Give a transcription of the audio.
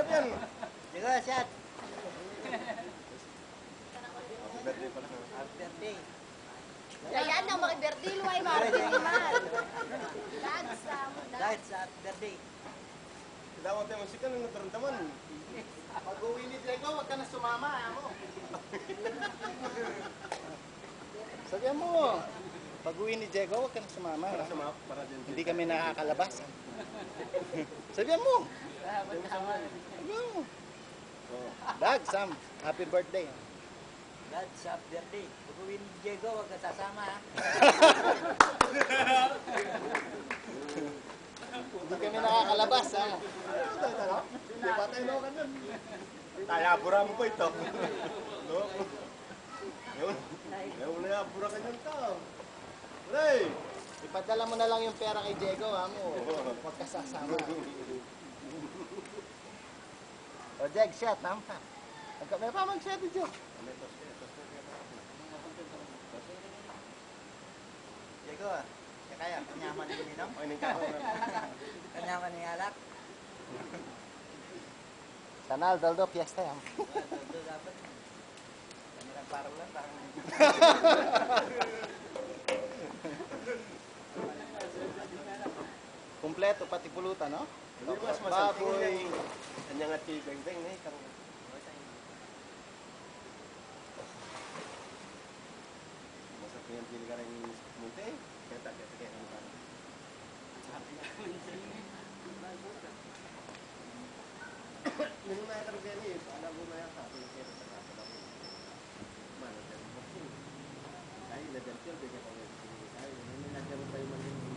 sabihan. Digo, shot. Birthday pala. Happy birthday. Ayan na, makibirthday, luway, Martin naman. Dahil sa happy birthday. Dapat tayo musika nung natarantaman. Pag-uwi ni Diego, huwag ka na sumama, mo. Sabihan mo, pag-uwi ni Diego, huwag ka na sumama. Para sa map, para din. Hindi kami nakakalabas. Sabihan mo. Sabihan mo. Dag, Sam, happy birthday. God, sa happy birthday. Pag-uwi ni Diego, huwag ka sasama ha. Hindi kami nakakalabas, ha. Hindi pa tayo na ganyan. Tayabura mo pa ito. No? Ngayon na yabura ka nyan ka. Ray! Ipadala mo na lang yung pera kay Diego, ha mo. Huwag ka sasama. O, Jeg, shot, nampa. May pa mag-shot, Diego. Diego, kaya kanyaman ni Ninong? Ay, nagkakaw na. Kanyaman ni Alak? Sanal, daldo, fiesta yan. Ito dapat. Kanilang parolan, parang... Kompleto, pati pulutan, no? Hindi mas masalting yung kanyang at beng-beng eh. Masarap yung pili ka rin munti eh. Kaya kaya ano pa. Nung na yung kaya niya, alam mo na yung sa akin. Kaya sa kapal ako. Mana, ay, nadal siya, bigyan ko ngayon. Ay, nandiyan pa yung mga